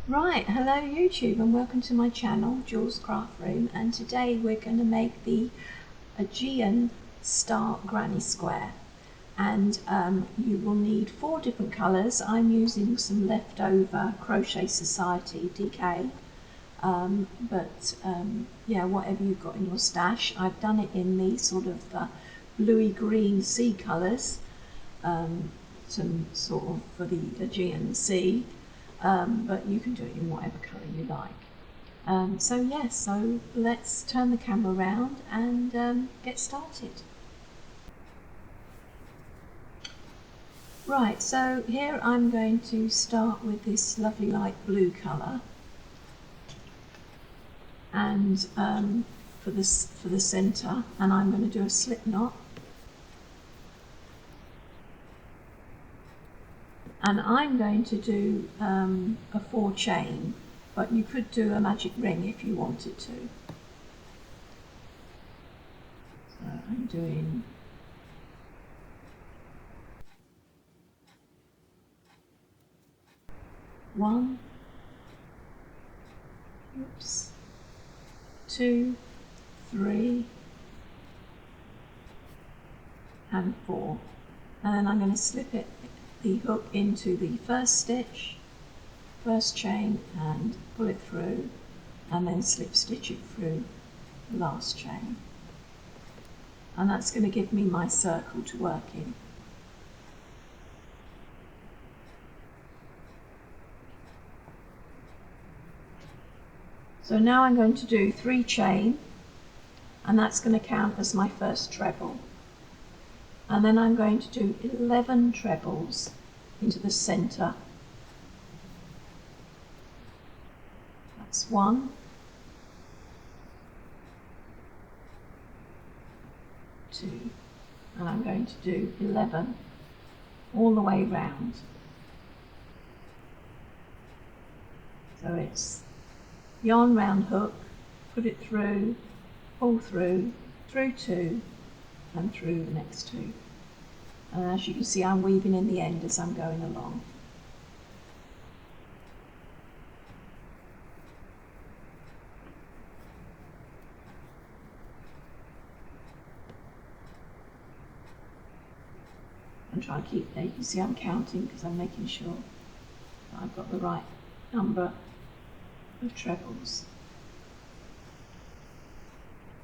Right, hello YouTube and welcome to my channel, Jules Craft Room, and today we're going to make the Aegean Star Granny Square, and you will need 4 different colours. I'm using some leftover Crochet Society DK, yeah, whatever you've got in your stash. I've done it in the sort of bluey green sea colours, some sort of for the Aegean Sea. But you can do it in whatever colour you like. So let's turn the camera around and get started. Right, so here I'm going to start with this lovely light blue colour, and for the centre, and I'm going to do a slip knot. And I'm going to do a 4 chain, but you could do a magic ring if you wanted to. So I'm doing 1, 2, 3, and 4. And then I'm going to slip the hook into the first stitch, first chain, and pull it through, and then slip stitch it through the last chain. And that's going to give me my circle to work in. So now I'm going to do 3 chain, and that's going to count as my first treble. And then I'm going to do 11 trebles into the centre. That's 1, 2, and I'm going to do 11 all the way round. So it's yarn round hook, put it through, pull through 2, and through the next 2. And as you can see, I'm weaving in the end as I'm going along. I'm trying to keep there. You can see I'm counting because I'm making sure that I've got the right number of trebles.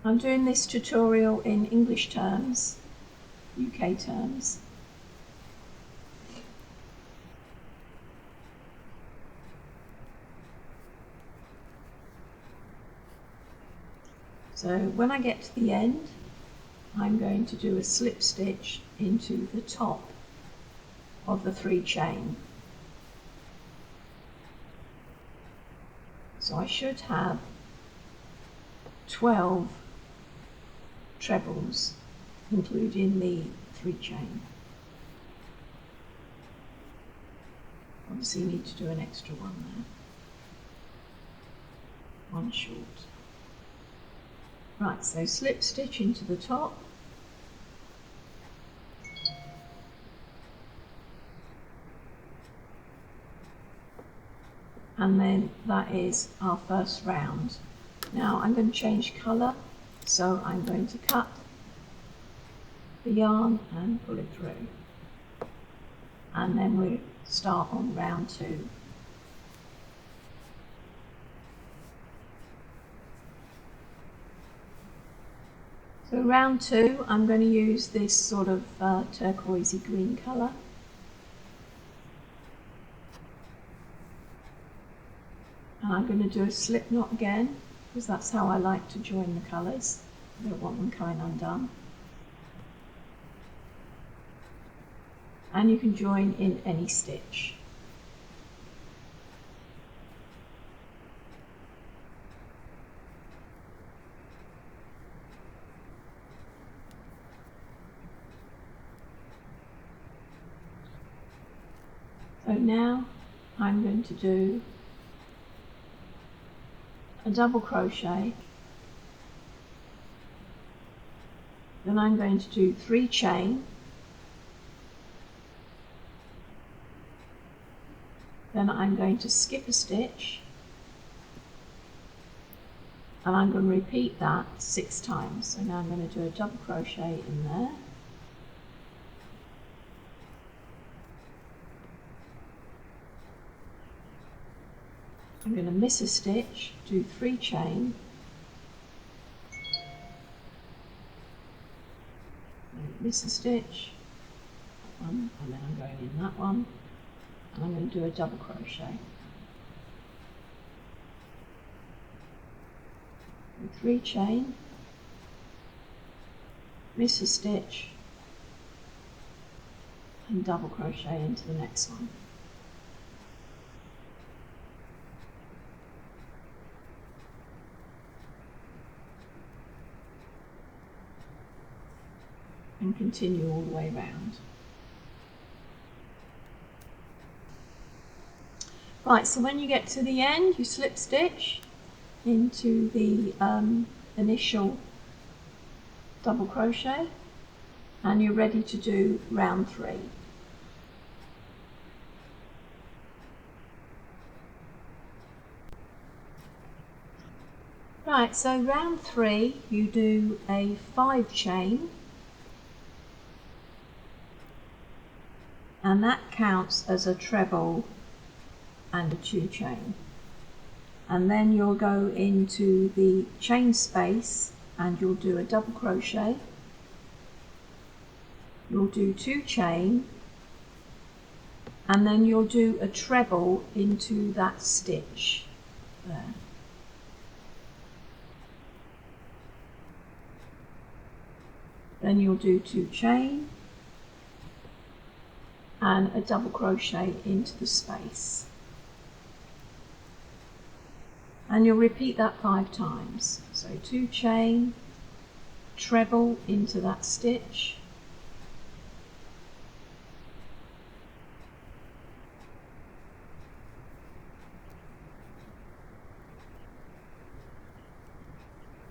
I'm doing this tutorial in English terms, UK terms. So when I get to the end, I'm going to do a slip stitch into the top of the 3 chain. So I should have 12 trebles, including the 3 chain. Obviously you need to do an extra one there, 1 short. Right, so slip stitch into the top, and then that is our first round. Now I'm going to change colour, so I'm going to cut the yarn and pull it through, and then we'll start on round 2. So round 2, I'm going to use this sort of turquoisey green colour. And I'm going to do a slip knot again, because that's how I like to join the colours. I don't want them coming undone. And you can join in any stitch. So now I'm going to do a double crochet, then I'm going to do 3 chain, Then I'm going to skip a stitch, and I'm going to repeat that 6 times. So now I'm going to do a double crochet in there. I'm going to miss a stitch, do 3 chain, miss a stitch, that one, and then I'm going in that one, and I'm going to do a double crochet. 3 chain, miss a stitch, and double crochet into the next one. And continue all the way round. Right, so when you get to the end, you slip stitch into the initial double crochet, and you're ready to do round 3. Right, so round 3 you do a 5 chain, and that counts as a treble and a 2 chain. And then you'll go into the chain space and you'll do a double crochet, you'll do 2 chain, and then you'll do a treble into that stitch there. Then you'll do 2 chain and a double crochet into the space. And you'll repeat that 5 times. So 2 chain, treble into that stitch,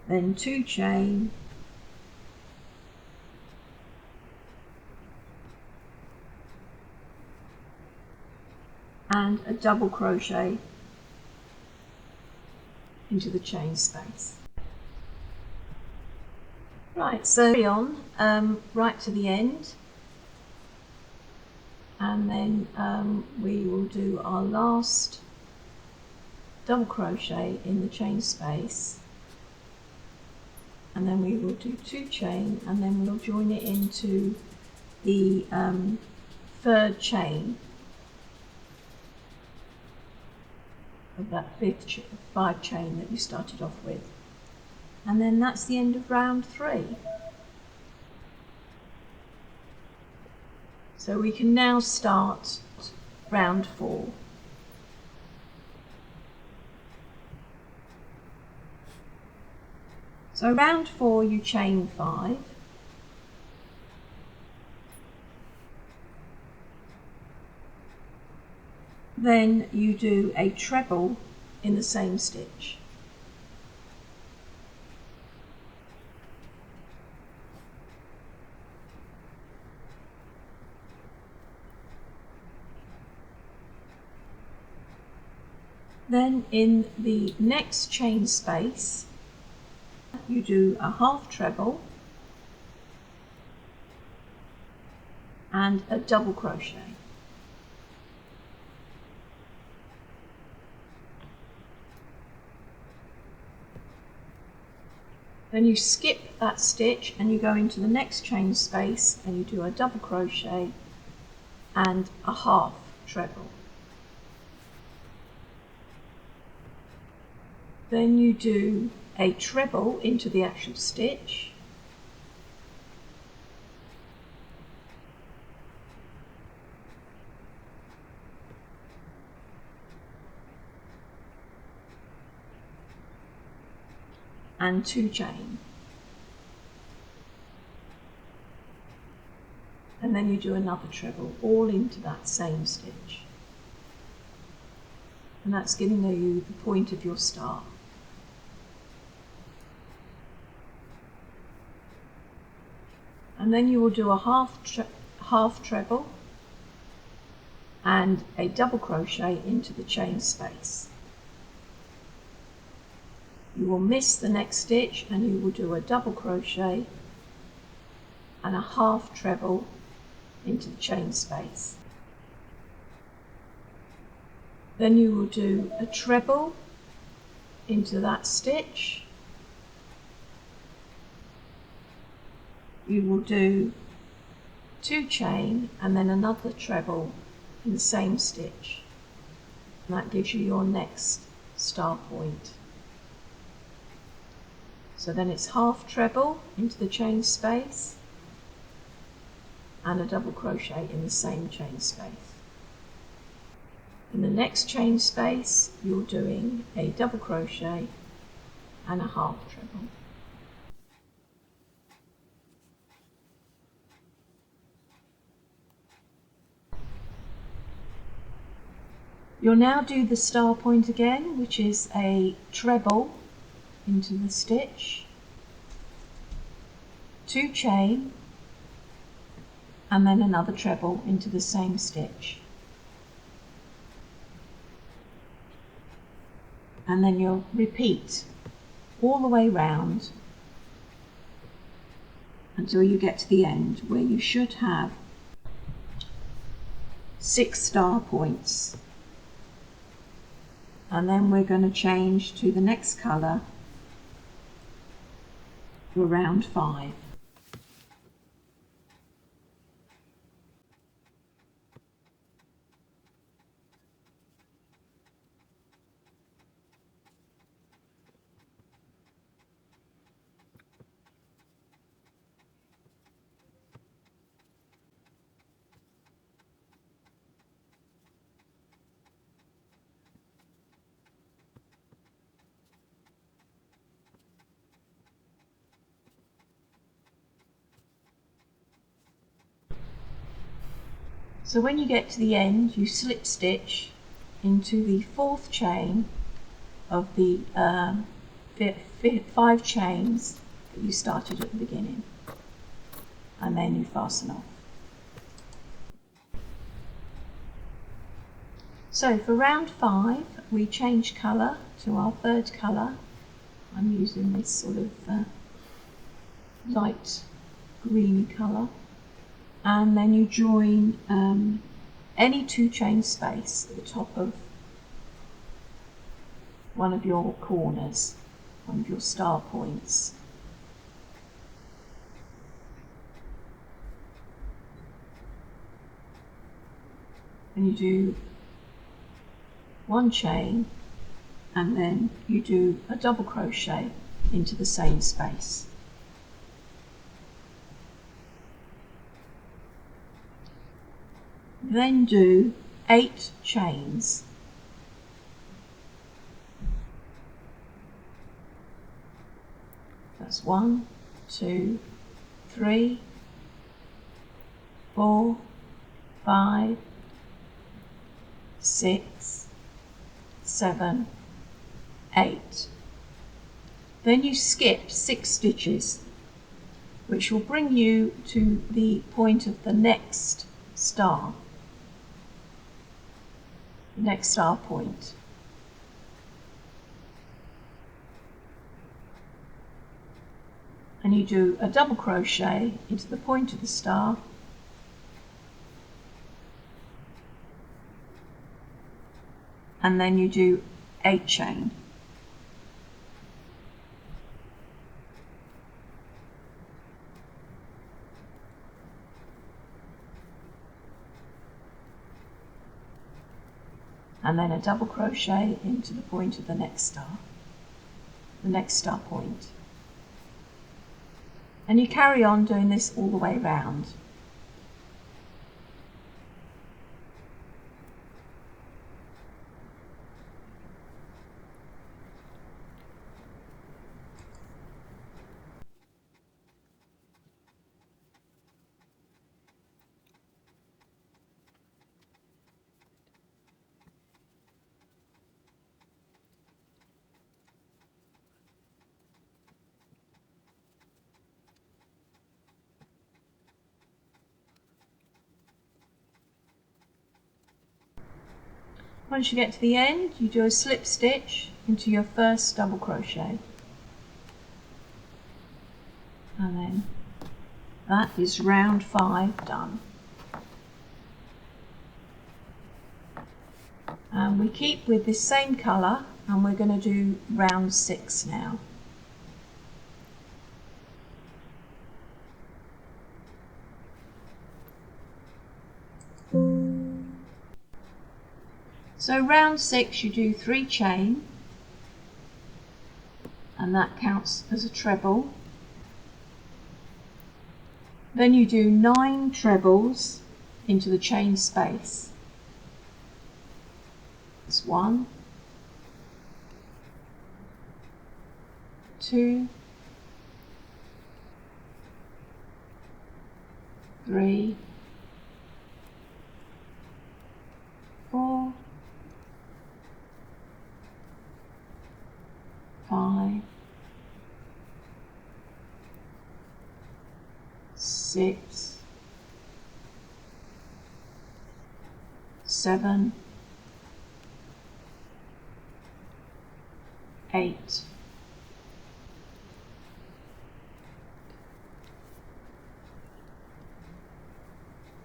then 2 chain, and a double crochet into the chain space. Right, so carry on right to the end, and then we will do our last double crochet in the chain space, and then we will do 2 chain, and then we'll join it into the 3rd chain of that 5 chain that you started off with. And then that's the end of round 3. So we can now start round 4. So round 4 you chain 5, then you do a treble in the same stitch. Then in the next chain space you do a half treble and a double crochet. Then you skip that stitch and you go into the next chain space and you do a double crochet and a half treble. Then you do a treble into the actual stitch, and 2 chain, and then you do another treble all into that same stitch, and that's giving you the point of your start. And then you will do a half treble and a double crochet into the chain space. You will miss the next stitch and you will do a double crochet and a half treble into the chain space. Then you will do a treble into that stitch. You will do 2 chain and then another treble in the same stitch. And that gives you your next star point. So then it's half treble into the chain space and a double crochet in the same chain space. In the next chain space you're doing a double crochet and a half treble. You'll now do the star point again, which is a treble into the stitch, 2 chain and then another treble into the same stitch. And then you'll repeat all the way round until you get to the end, where you should have 6 star points. And then we're going to change to the next colour for round 5. So when you get to the end, you slip stitch into the 4th chain of the 5 chains that you started at the beginning, and then you fasten off. So for round 5 we change colour to our 3rd colour. I'm using this sort of light greeny colour. And then you join any 2 chain space at the top of one of your corners, one of your star points. And you do 1 chain and then you do a double crochet into the same space. Then do 8 chains. That's 1, 2, 3, 4, 5, 6, 7, 8. Then you skip 6 stitches, which will bring you to the point of the next star. Next star point. And you do a double crochet into the point of the star, and then you do 8 chain. And then a double crochet into the point of the next star point. And you carry on doing this all the way round. Once you get to the end, you do a slip stitch into your first double crochet, and then that is round 5 done. And we keep with this same colour, and we're going to do round 6 now. So round 6 you do 3 chain, and that counts as a treble. Then you do 9 trebles into the chain space. It's 1, 2, 3, 4, 5, 6, 7, 8,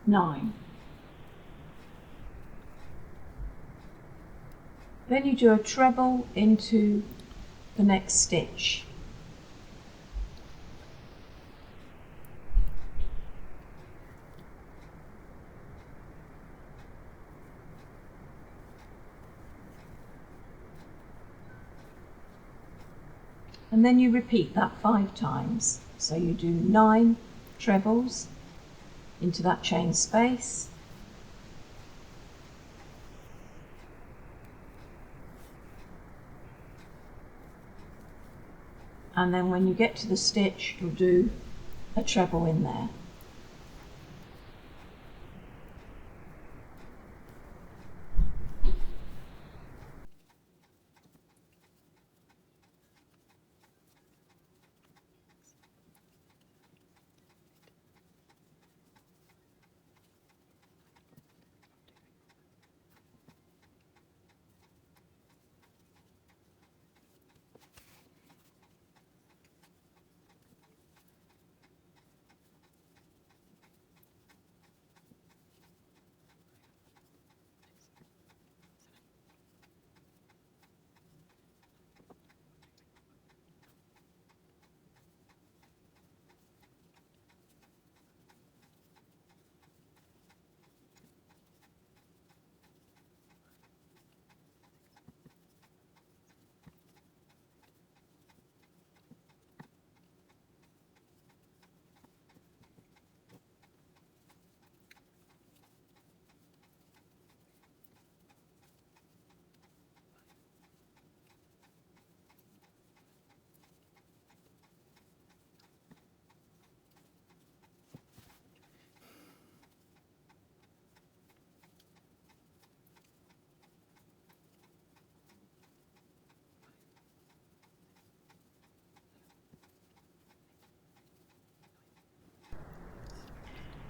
9. Then you do a treble into the next stitch. And then you repeat that 5 times. So you do 9 trebles into that chain space, and then when you get to the stitch you'll do a treble in there.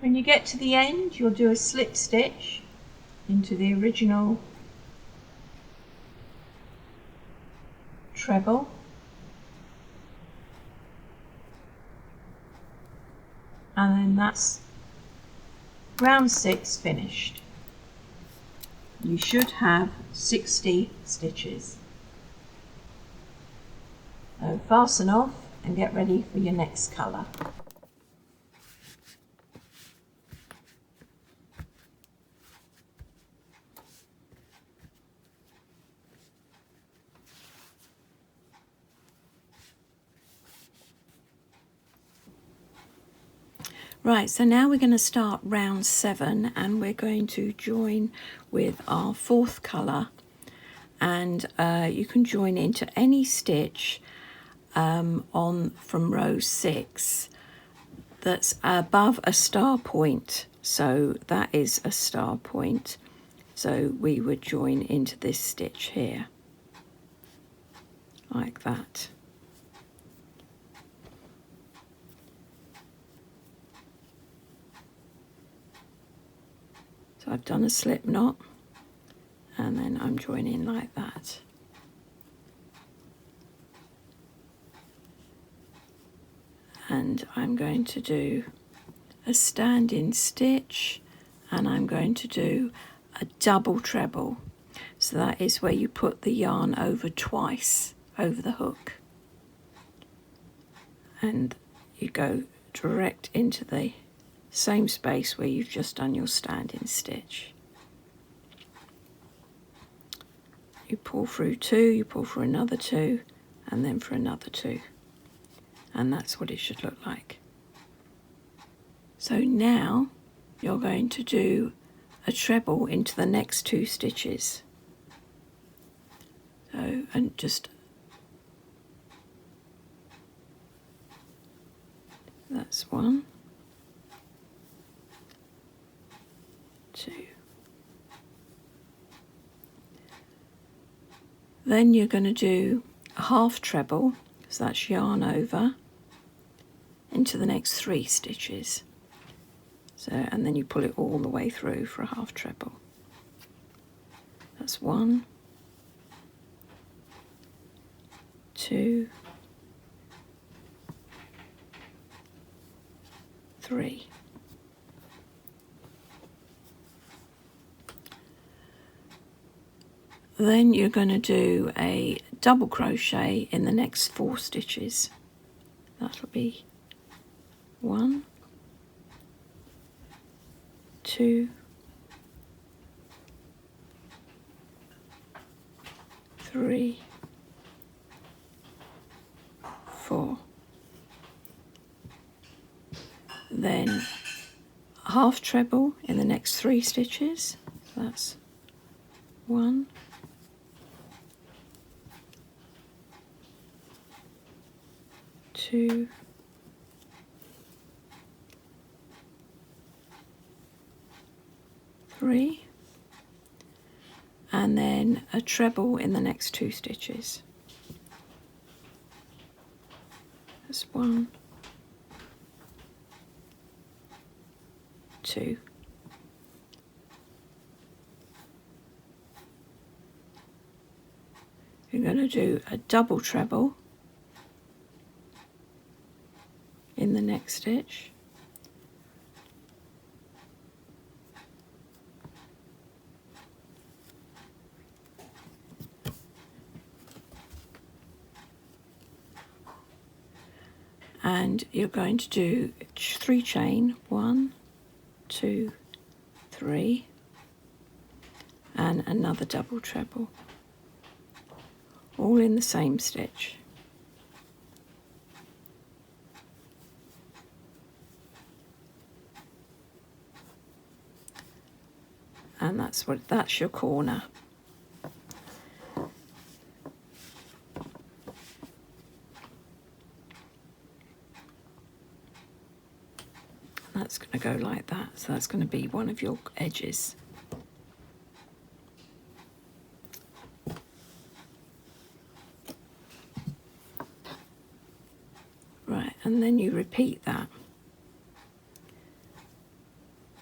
When you get to the end, you'll do a slip stitch into the original treble, and then that's round 6 finished. You should have 60 stitches. So fasten off and get ready for your next colour. Right, so now we're going to start round 7, and we're going to join with our 4th colour, and you can join into any stitch on from row 6 that's above a star point. So that is a star point, so we would join into this stitch here like that. So I've done a slip knot, and then I'm joining like that. And I'm going to do a standing stitch, and I'm going to do a double treble. So that is where you put the yarn over twice over the hook, and you go direct into the same space where you've just done your standing stitch. You pull through 2, you pull through another 2, and then for another 2, and that's what it should look like. So now you're going to do a treble into the next 2 stitches. So, and just, that's 1, 2. Then you're going to do a half treble, so that's yarn over, into the next 3 stitches. So, and then you pull it all the way through for a half treble. That's 1, 2, 3. Then you're going to do a double crochet in the next 4 stitches. That'll be 1, 2, 3, 4. Then half treble in the next 3 stitches. That's 1, 2, 3, and then a treble in the next 2 stitches. That's 1, 2. You're going to do a double treble in the next stitch, and you're going to do 3 chain, 1, 2, 3, and another double treble, all in the same stitch. And that's your corner. That's going to go like that, so that's going to be one of your edges. Right, and then you repeat that.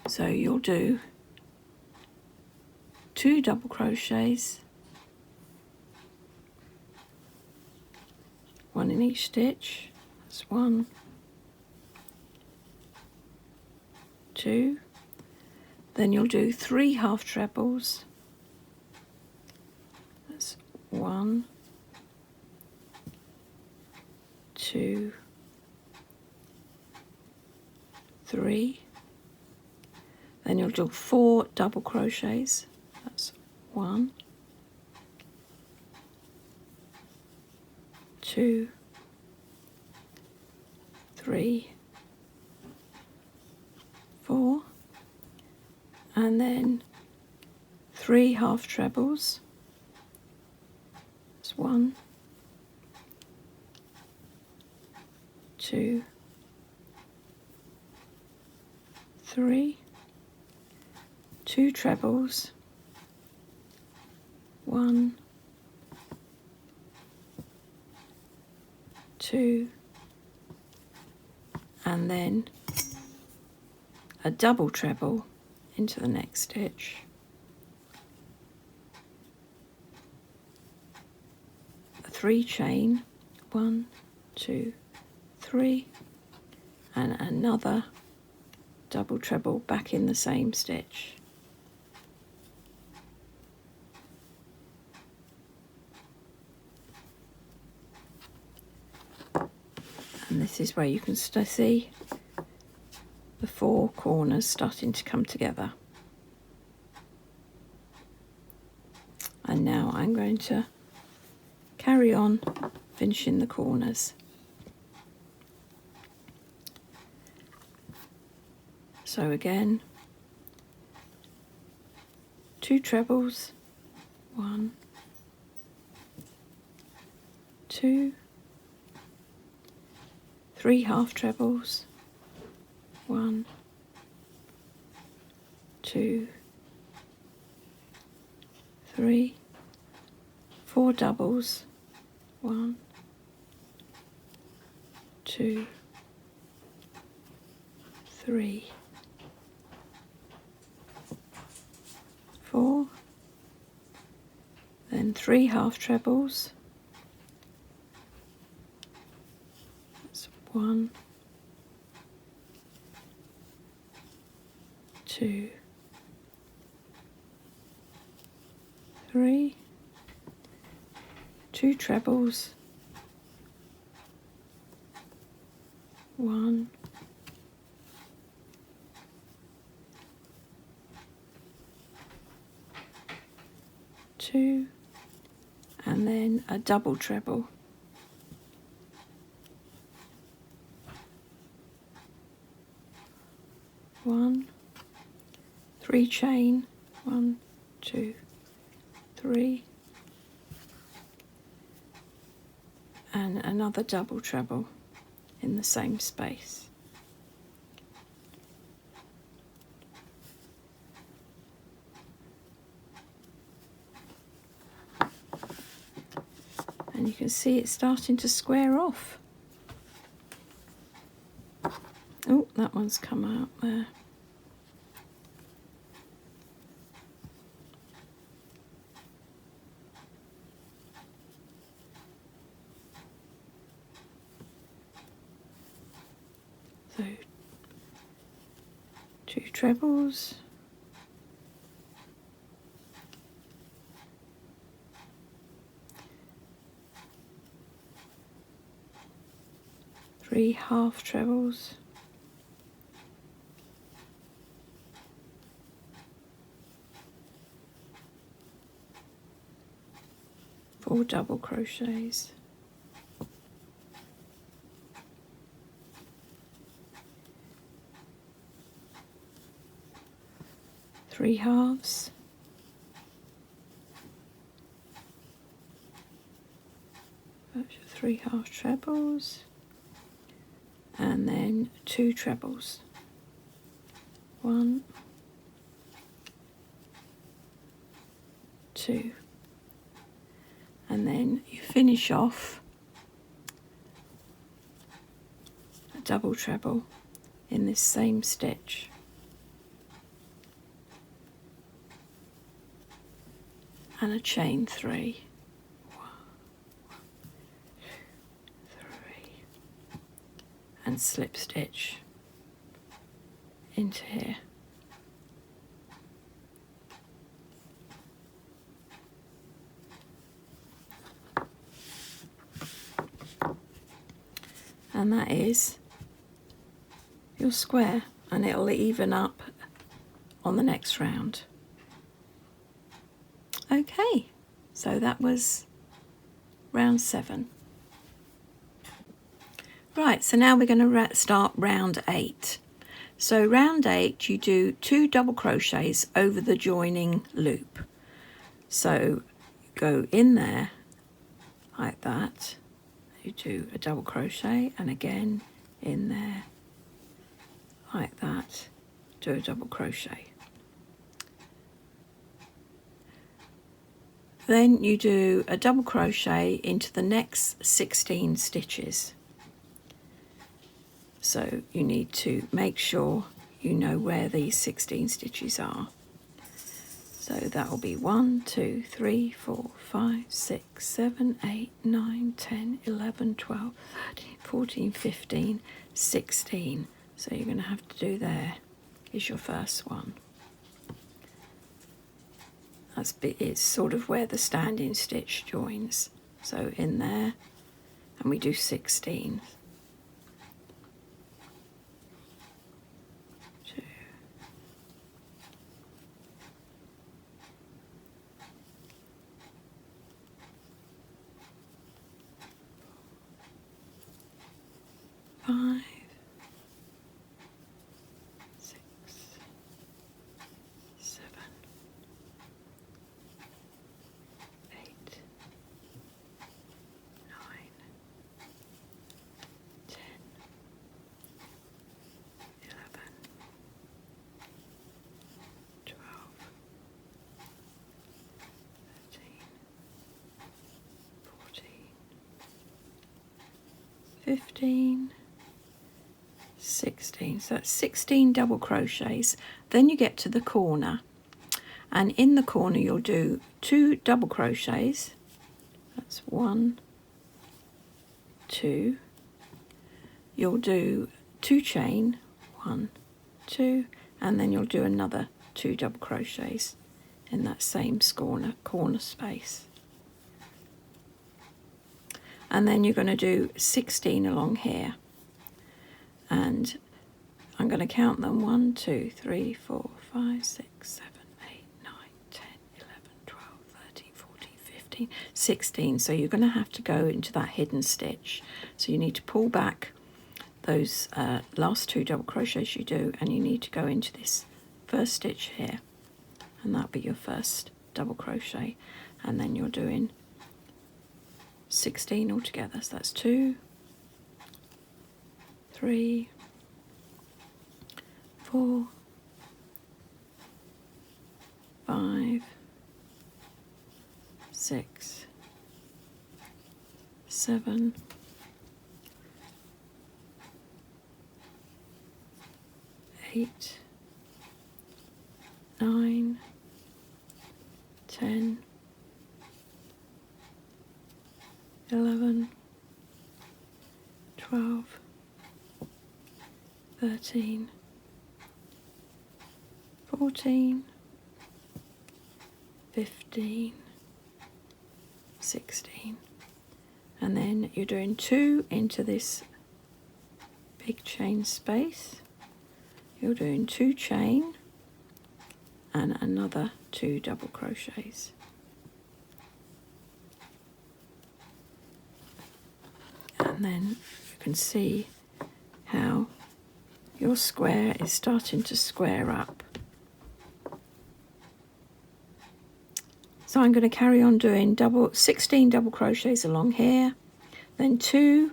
So you'll do 2 double crochets, 1 in each stitch. That's 1, 2. Then you'll do 3 half trebles. That's 1, 2, 3. Then you'll do 4 double crochets. That's 1, 2, 3, 4, and then 3 half trebles. That's 1, 2, 3, 2 trebles, 1, 2, and then a double treble into the next stitch, 3 chain, 1, 2, 3, and another double treble back in the same stitch. And this is where you can see the 4 corners starting to come together. And now I'm going to carry on finishing the corners. So again, 2 trebles, 1, 2, 3 half trebles, 1, 2, 3, 4 doubles, 1, 2, 3, 4, then 3 half trebles, that's 1, 2, 3, 2 trebles, 1, 2, and then a double treble. 1, 3 chain, 1, 2, 3, and another double treble in the same space. And you can see it's starting to square off. Oh, that one's come out there. So 2 trebles, 3 half trebles, 4 double crochets, 3 halves, 3 half trebles, and then 2 trebles, 1, 2, and then you finish off a double treble in this same stitch. And a chain 3. 1, 2, 3, and slip stitch into here. And that is your square, and it'll even up on the next round. Okay, so that was round 7. Right, so now we're going to start round 8. So round 8, you do 2 double crochets over the joining loop. So go in there like that, you do a double crochet, and again in there like that, do a double crochet. Then you do a double crochet into the next 16 stitches. So you need to make sure you know where these 16 stitches are. So that will be 1, 2, 3, 4, 5, 6, 7, 8, 9, 10, 11, 12, 13, 14, 15, 16. So you're going to have to do there is your first one. It's sort of where the standing stitch joins. So in there, and we do 16. 2, 5, 6, 7, 8, 9, 10, 11, 12, 13, 14, 15, 16. So that's 16 double crochets. Then you get to the corner, and in the corner you'll do 2 double crochets. That's 1, 2. You'll do 2 chain, 1, 2, and then you'll do another 2 double crochets in that same corner space. And then you're going to do 16 along here. And I'm going to count them 1, 2, 3, 4, 5, 6, 7, 8, 9, 10, 11, 12, 13, 14, 15, 16. So you're going to have to go into that hidden stitch. So you need to pull back those last 2 double crochets you do, and you need to go into this first stitch here, and that'll be your first double crochet, and then you're doing 16 altogether. So that's 2, 3, 4, 5, 6, 7, 8, 9, 10, 11, 12, 13, 14, 15, 16. And then you're doing 2 into this big chain space. You're doing 2 chain and another 2 double crochets. And then you can see how your square is starting to square up. So I'm going to carry on doing 16 double crochets along here, then 2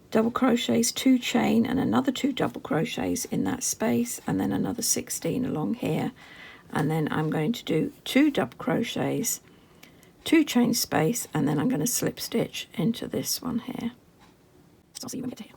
double crochets, 2 chain and another 2 double crochets in that space, and then another 16 along here, and then I'm going to do 2 double crochets, 2 chain space, and then I'm going to slip stitch into this one here. So I'll see you when we get to here.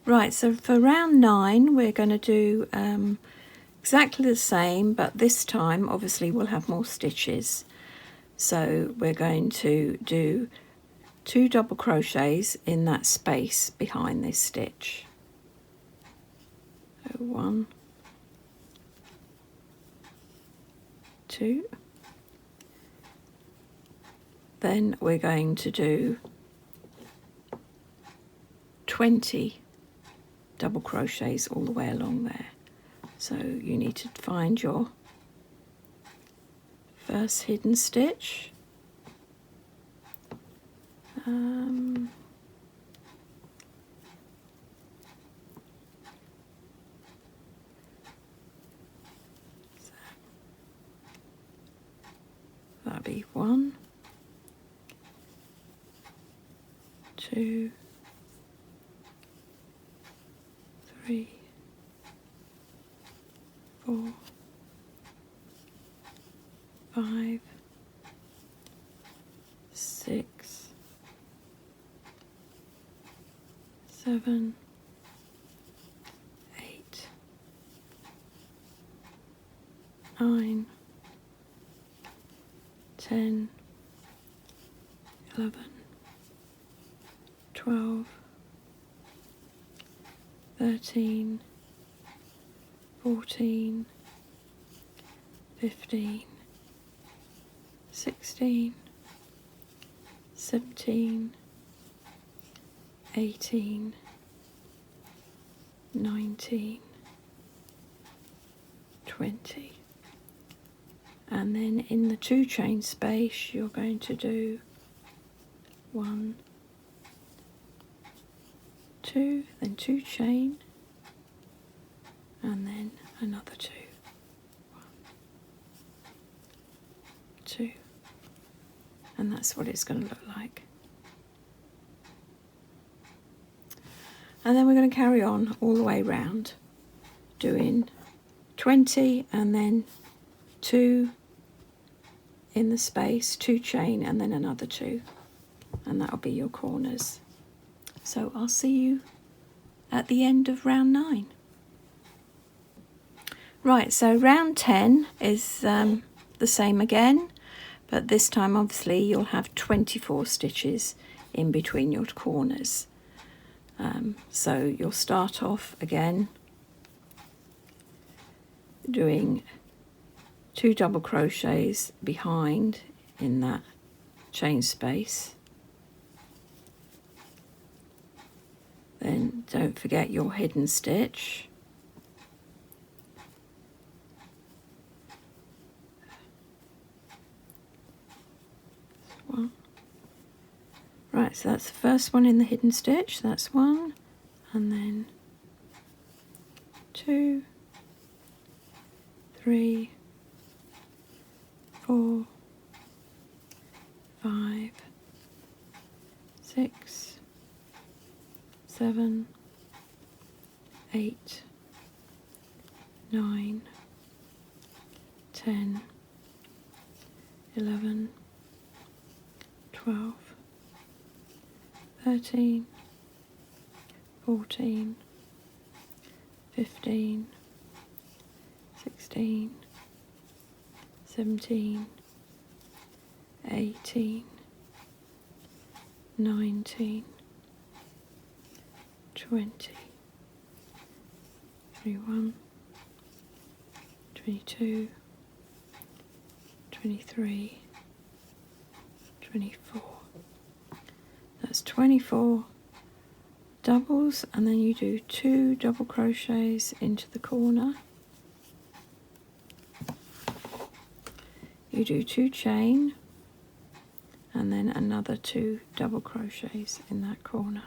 Right, so for round 9 we're going to do exactly the same, but this time obviously we'll have more stitches. So we're going to do 2 double crochets in that space behind this stitch. So 1, 2. Then we're going to do 20 double crochets all the way along there. So you need to find your first hidden stitch. That'll be 1, 2, 3, 4, 5, 6, 7, 8, 9, 10, 11, 12, 13, 14, 15, 16, 17, 18, 19, 20. And then in the 2 chain space you're going to do 1, 2, then 2 chain, and then another 2, 1, 2, and that's what it's going to look like. And then we're going to carry on all the way round, doing 20 and then 2 in the space, 2 chain, and then another 2, and that'll be your corners. So I'll see you at the end of round 9. Right, so round 10 is the same again, but this time obviously you'll have 24 stitches in between your corners. So you'll start off again doing 2 double crochets behind in that chain space. Then don't forget your hidden stitch. One. Right, so that's the first one in the hidden stitch, that's 1, and then 2, 3, 4, 5, 6, 7, 8, 9, 10, 11, 12, 13, 14, 15, 16, 17, 18, 19, 20, 21, 22, 23, 24. That's 24 doubles, and then you do 2 double crochets into the corner. You do 2 chain, and then another 2 double crochets in that corner.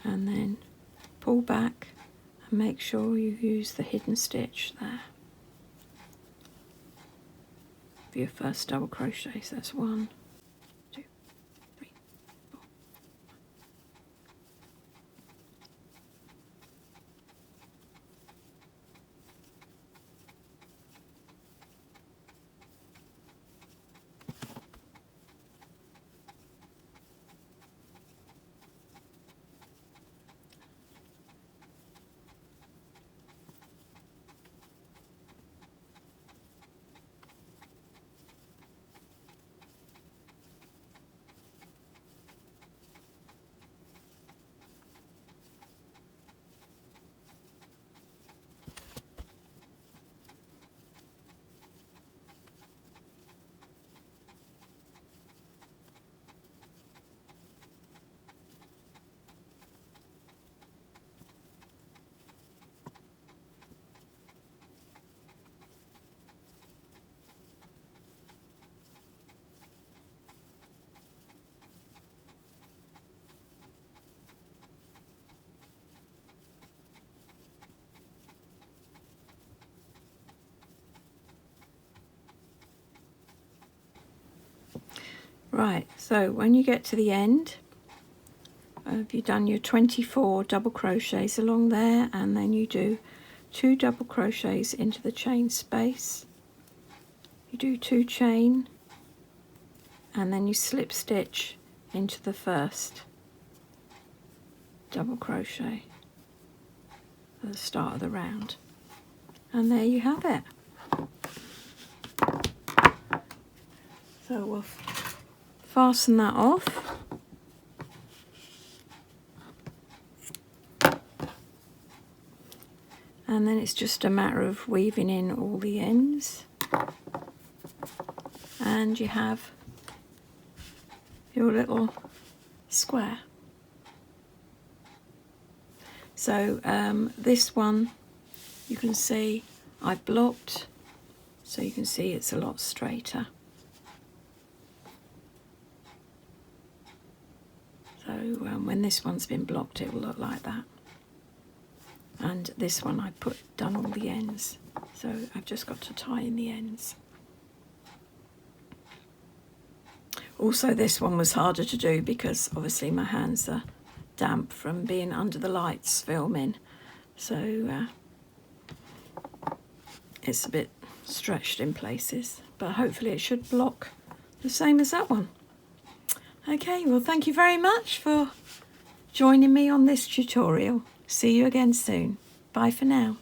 And then pull back and make sure you use the hidden stitch there for your first double crochet. So that's 1, 2, 3, 4. Right, so when you get to the end, you've done your 24 double crochets along there, and then you do 2 double crochets into the chain space. You do 2 chain, and then you slip stitch into the first double crochet at the start of the round. And there you have it. So we'll fasten that off. And then it's just a matter of weaving in all the ends. And you have your little square. So this one, you can see I've blocked, so you can see it's a lot straighter. So when this one's been blocked, it will look like that. And this one I've done all the ends, so I've just got to tie in the ends. Also, this one was harder to do because obviously my hands are damp from being under the lights filming, so it's a bit stretched in places, but hopefully it should block the same as that one. Okay, well, thank you very much for joining me on this tutorial. See you again soon. Bye for now.